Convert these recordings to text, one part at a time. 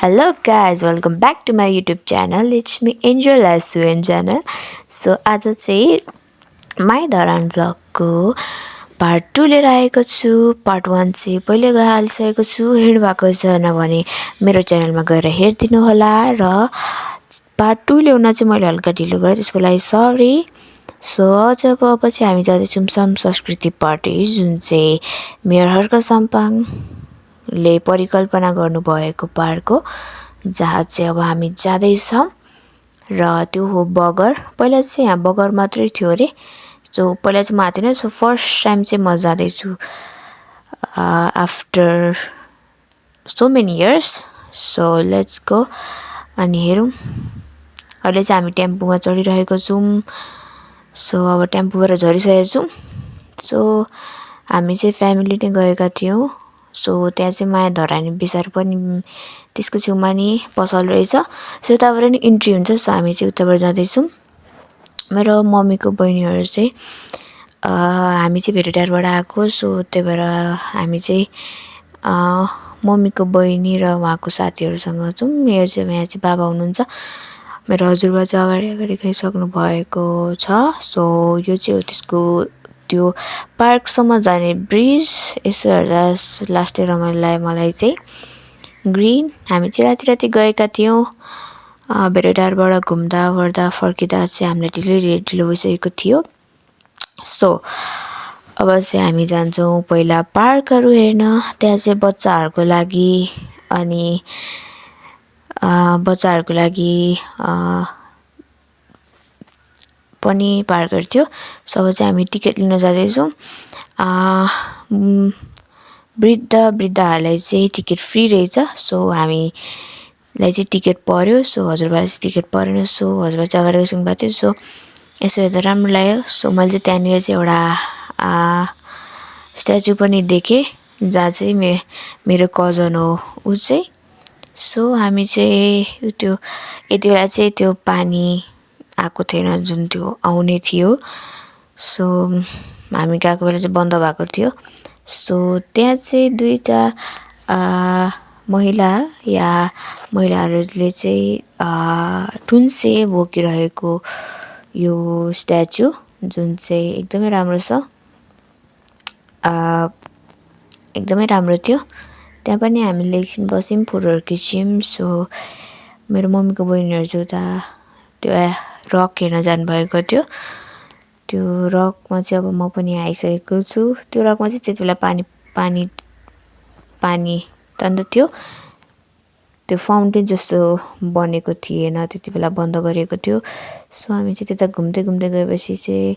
Hello guys, welcome back to my YouTube channel. It's me Angel SUN channel. So आज चाहिँ my Dharan भ्लगको part 2 लिएर आएको छु। Part 1 चाहिँ पहिले गइहालिसकेको छु। हेर्नु भएको छैन भने मेरो च्यानलमा गएर हेरिदिनु होला र पार्ट 2 ल्याउन चाहिँ मैले हल्का ढिलो गरेँ, त्यसको लागि सरी। सो अब चाहिँ हामी जाँदैछौँ सम संस्कृति पार्टी, जुन चाहिँ मेयर हर्क साम्पाङले परिकल्पना गर्नुभएको पार्क हो, जहाँ चाहिँ अब हामी जाँदैछौँ। र त्यो हो बगर। पहिला चाहिँ यहाँ बगर मात्रै थियो अरे। सो पहिला चाहिँ म आएको थिइनँ। सो फर्स्ट टाइम चाहिँ म जाँदैछु after so many years. So let's go अनि हेरौँ। अहिले चाहिँ हामी टेम्पोमा चढिरहेको छौँ। सो अब टेम्पोबाट झरिसकेको छौँ। सो हामी चाहिँ फ्यामिली नै गएका थियौँ। सो त्यहाँ चाहिँ माया धरानी बेसार पनि त्यसको छेउमा नि पसल रहेछ। सो उताबाट नि इन्ट्री हुन्छ। सो हामी चाहिँ उताबाट जाँदैछौँ। मेरो मम्मीको बहिनीहरू चाहिँ हामी चाहिँ भेटेटारबाट आएको। सो त्यही भएर हामी चाहिँ मम्मीको बहिनी र उहाँको साथीहरूसँग छौँ। यहाँ चाहिँ बाबा हुनुहुन्छ। मेरो हजुरबा चाहिँ अगाडि अगाडि गइसक्नु भएको छ। सो यो चाहिँ हो त्यसको त्यो पार्कसम्म जाने ब्रिज। यसो हेर्दा लास्टै रमाइलो लाग्यो मलाई चाहिँ। ग्रिन। हामी चाहिँ राति राति गएका थियौँ। भेरेटारबाट घुम्दा वर्दा फर्किँदा चाहिँ हामीलाई ढिलो भइसकेको थियो। सो अब चाहिँ हामी जान्छौँ पहिला पार्कहरू हेर्न। त्यहाँ चाहिँ बच्चाहरूको लागि पनि पार्कहरू थियो। सो अब चाहिँ हामी टिकट लिन जाँदैछौँ। वृद्धहरूलाई चाहिँ टिकट फ्री रहेछ। सो हामीलाई चाहिँ टिकट पर्यो। सो हजुरबालाई चाहिँ टिकट परेन। सो हजुरबा चाहिँ अगाडि गइसक्नु भएको थियो। सो यसो हेर्दा राम्रो लाग्यो। सो मैले चाहिँ त्यहाँनिर चाहिँ एउटा स्ट्याचु पनि देखेँ, जहाँ चाहिँ मेरो कजन हो ऊ चाहिँ। सो हामी चाहिँ त्यो यति बेला चाहिँ त्यो पानी आएको थिएन, जुन त्यो आउने थियो। सो हामी गएको बेला चाहिँ बन्द भएको थियो। सो त्यहाँ चाहिँ दुईवटा महिलाहरूले चाहिँ थुन्से बोकिरहेको यो स्ट्याचु, जुन चाहिँ एकदमै राम्रो छ, एकदमै राम्रो थियो। त्यहाँ पनि हामीले एकछिन बस्यौँ, फोटोहरू खिच्यौँ। सो मेरो मम्मीको बहिनीहरू चाहिँ उता त्यो रक हेर्न जानुभएको थियो। त्यो रकमा चाहिँ अब म पनि आइसकेको छु। त्यो रकमा चाहिँ त्यति बेला पानी तन्द थियो। त्यो फाउन्टेन जस्तो बनेको थिएन, त्यति बेला बन्द गरिएको थियो। सो हामी चाहिँ त्यता घुम्दै घुम्दै गएपछि चाहिँ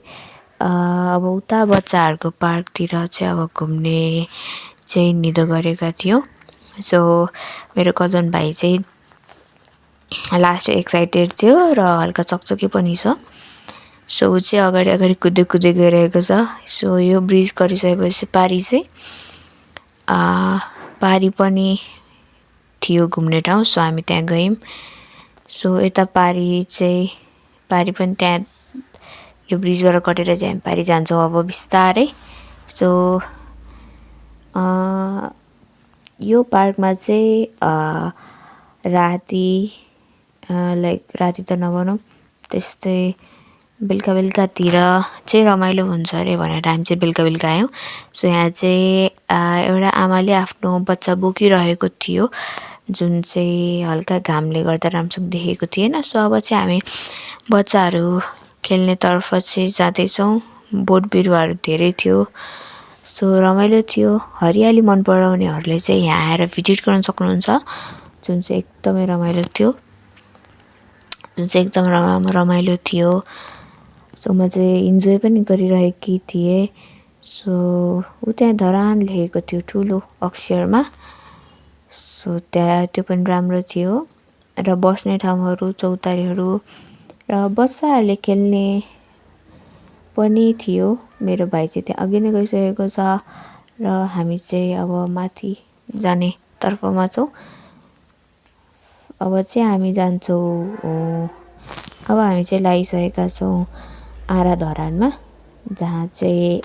अब उता बच्चाहरूको पार्कतिर चाहिँ अब घुम्ने चाहिँ निधो गरेका थियौँ। सो मेरो कजन भाइ चाहिँ लास्ट एक्साइटेड थियो र हल्का चकचकी पनि छ। सो ऊ चाहिँ अगाडि अगाडि कुद्दै गइरहेको छ। सो यो ब्रिज गरिसकेपछि पारी पनि थियो घुम्ने ठाउँ। सो हामी त्यहाँ गयौँ। सो यता पारी पनि त्यहाँ यो ब्रिजबाट कटेर चाहिँ हामी पारी जान्छौँ अब बिस्तारै। सो यो पार्कमा चाहिँ राति त नभनौँ, त्यस्तै बेलुकातिर चाहिँ रमाइलो हुन्छ अरे भनेर हामी चाहिँ बेलुका आयौँ। सो यहाँ चाहिँ एउटा आमाले आफ्नो बच्चा बोकिरहेको थियो, जुन चाहिँ हल्का घामले गर्दा राम्रोसँग देखेको थिएन। सो अब चाहिँ हामी बच्चाहरू खेल्नेतर्फ चाहिँ जाँदैछौँ। बोट बिरुवाहरू धेरै थियो। सो रमाइलो थियो। हरियाली मन पराउनेहरूले चाहिँ यहाँ आएर भिजिट गर्न सक्नुहुन्छ, जुन चाहिँ एकदमै रमाइलो थियो। सो म चाहिँ इन्जोय पनि गरिरहेकी थिएँ। सो ऊ त्यहाँ धरान लेखेको थियो ठुलो अक्षरमा। सो त्यहाँ त्यो पनि राम्रो थियो र बस्ने ठाउँहरू, चौतारीहरू र बच्चाहरूले खेल्ने पनि थियो। मेरो भाइ चाहिँ त्यहाँ अघि नै गइसकेको छ र हामी चाहिँ अब माथि जाने तर्फमा छौँ। अब चाहिँ हामी लागिसकेका छौँ आरा धरानमा, जहाँ चाहिँ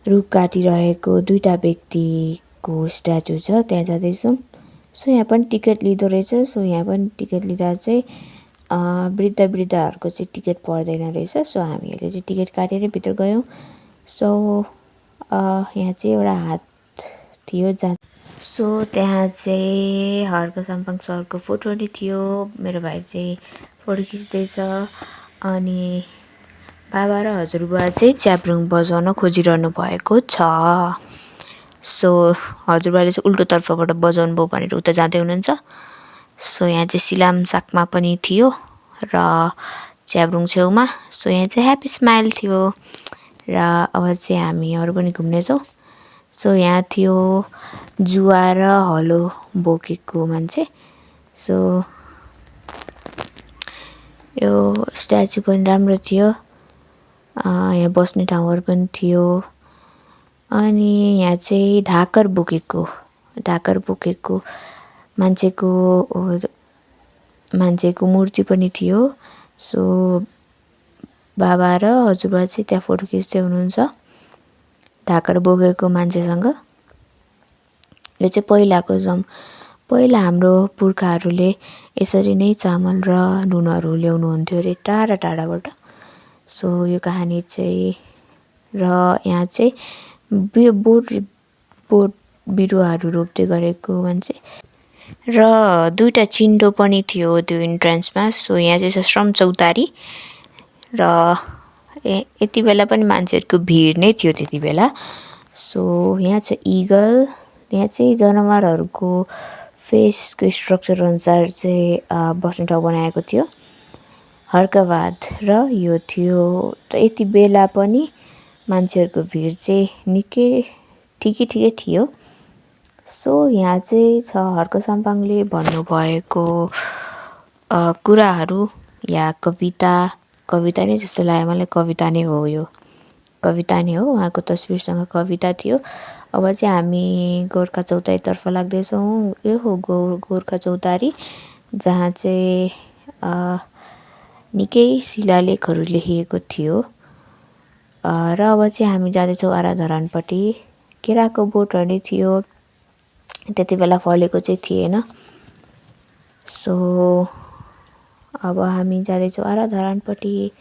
रुख काटिरहेको दुईवटा व्यक्ति को स्ट्याचु छ त्यहाँ जाँदैछौँ। सो यहाँ पनि टिकट लिँदो रहेछ। सो यहाँ पनि टिकट लिँदा चाहिँ वृद्धहरूको चाहिँ टिकट पर्दैन रहेछ। सो हामीहरूले चाहिँ टिकट काटेरै भित्र गयौँ। सो यहाँ चाहिँ एउटा हात थियो जहाँ सो त्यहाँ चाहिँ हर्क साम्पाङ सरको फोटो नि थियो। मेरो भाइ चाहिँ फोटो खिच्दैछ अनि बाबा र हजुरबुवा चाहिँ च्याब्रुङ बजाउन खोजिरहनु भएको छ। सो हजुरबाले चाहिँ उल्टो तर्फबाट बजाउनु भयो भनेर उता जाँदै हुनुहुन्छ। सो यहाँ चाहिँ सिलाम साकमा पनि थियो र च्याब्रुङ छेउमा। सो यहाँ चाहिँ ह्याप्पी स्माइल थियो र अब चाहिँ हामीहरू पनि घुम्नेछौँ। सो यहाँ थियो जुवा र हलो बोकेको मान्छे। सो यो स्ट्याचु पनि राम्रो थियो। यहाँ बस्ने ठाउँहरू पनि थियो अनि यहाँ चाहिँ ढाकर बोकेको मान्छेको मूर्ति पनि थियो। सो बाबा र हजुरबा चाहिँ त्यहाँ फोटो खिच्दै हुनुहुन्छ ढाकर बोकेको मान्छेसँग। यो चाहिँ पहिला हाम्रो पुर्खाहरूले यसरी नै चामल र नुनहरू ल्याउनुहुन्थ्यो अरे टाढा टाढाबाट। सो यो कहानी चाहिँ र यहाँ चाहिँ बोट बिरुवाहरू रोप्दै गरेको मान्छे र दुईटा चिन्डो पनि थियो त्यो इन्ट्रेन्समा। सो यहाँ चाहिँ श्रम चौतारी र यति बेला पनि मान्छेहरूको भिड नै थियो त्यति बेला। सो यहाँ चाहिँ इगल, यहाँ चाहिँ जनावरहरूको फेसको स्ट्रक्चर अनुसार चाहिँ बस्ने ठाउँ बनाएको थियो। हर्कवाद र यो थियो। त यति बेला पनि मान्छेहरूको भिड चाहिँ निकै ठिकै थियो। सो यहाँ चाहिँ छ हर्क साम्पाङले भन्नुभएको कुराहरू या कविता नै जस्तो लाग्यो मलाई। कविता नै हो, यो कविता नै हो। उहाँको तस्बिरसँग कविता थियो। अब चाहिँ हामी गोर्खा चौतारीतर्फ लाग्दैछौँ। यो हो गोर्खा चौतारी जहाँ चाहिँ निकै शिलालेखहरू लेखिएको थियो। र अब चाहिँ हामी जाँदैछौँ आराधरानपट्टि। केराको बोटहरू नै थियो, त्यति बेला फलेको चाहिँ थिएन। सो अब हामी जाँदैछौँ आराधरानपट्टि।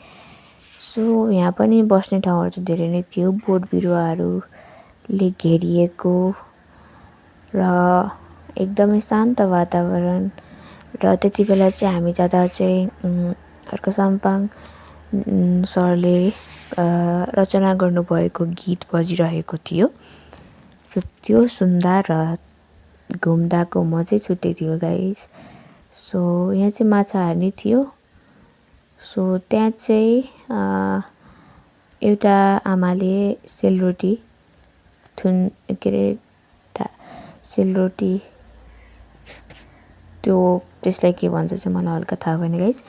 सो यहाँ पनि बस्ने ठाउँहरू चाहिँ धेरै नै थियो, बोट बिरुवाहरूले घेरिएको र एकदमै शान्त वातावरण। र त्यति बेला चाहिँ हामी जाँदा चाहिँ हर्क साम्पाङ सरले रचना गर्नुभएको गीत बजिरहेको थियो। सो त्यो सुन्दा र घुम्दाको मजै छुट्टै थियो गाइस। सो यहाँ चाहिँ माछाहरू नै थियो। सो त्यहाँ चाहिँ एउटा आमाले सेलरोटी सेलरोटी त्यसलाई के भन्छ चाहिँ मलाई हल्का थाहा भएन गाइस।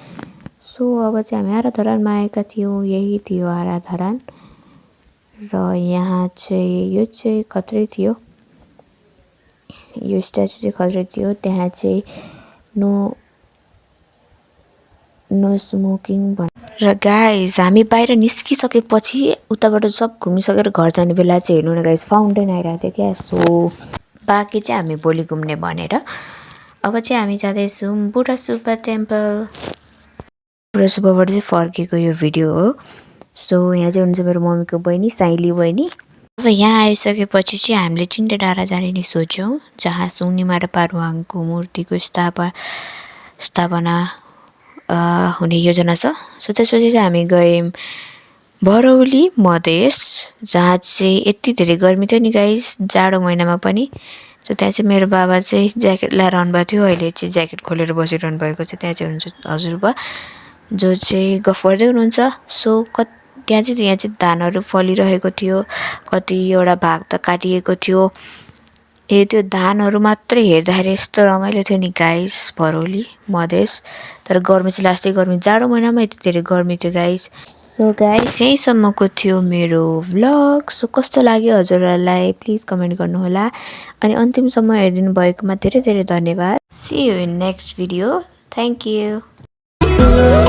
सो अब चाहिँ हामी आराधरानमा आएका थियौँ। यही थियो आराधरान र यहाँ चाहिँ यो चाहिँ खत्रै थियो, यो स्ट्याचु चाहिँ खत्रै थियो। त्यहाँ चाहिँ नो स्मोकिङ र गाइस हामी बाहिर निस्किसकेपछि उताबाट सब घुमिसकेर घर जाने बेला चाहिँ हेर्नु न गाइस फाउन्टेन आइरहेको थियो क्या। सो बाँकी चाहिँ हामी भोलि घुम्ने भनेर अब चाहिँ हामी जाँदैछौँ बुढा सुब्बा टेम्पल। बुढा सुब्बाबाट चाहिँ फर्केको यो भिडियो हो। सो यहाँ चाहिँ हुनुहुन्छ मेरो मम्मीको बहिनी साइली बहिनी। अब यहाँ आइसकेपछि चाहिँ हामीले चिन्डे डाँडा जाने नि सोच्यौँ, जहाँ सुनिमा र पारुहाङको मूर्तिको स्थापना हुने योजना छ। सो त्यसपछि चाहिँ हामी गयौँ भरौली मधेस, जहाँ चाहिँ यति धेरै गर्मी थियो नि गाइस, जाडो महिनामा पनि। सो त्यहाँ चाहिँ मेरो बाबा चाहिँ ज्याकेट लगाएर आउनुभएको थियो। अहिले चाहिँ ज्याकेट खोलेर बसिरहनु भएको छ। त्यहाँ चाहिँ हुनुहुन्छ हजुरबा जो चाहिँ गफ गर्दै हुनुहुन्छ। सो त्यहाँ चाहिँ धानहरू फलिरहेको थियो, कतिवटा भाग त काटिएको थियो। त्यो धानहरू मात्रै हेर्दाखेरि यस्तो रमाइलो थियो नि गाइस भरौली मधेस। तर गर्मी चाहिँ लास्टै गर्मी, जाडो महिनामा यति धेरै गर्मी थियो गाइस। सो गाइस यहीँसम्मको थियो मेरो भ्लग। सो कस्तो लाग्यो हजुरहरूलाई प्लिज कमेन्ट गर्नुहोला अनि अन्तिमसम्म हेरिदिनु भएकोमा धेरै धेरै धन्यवाद। See you in next video. Thank you.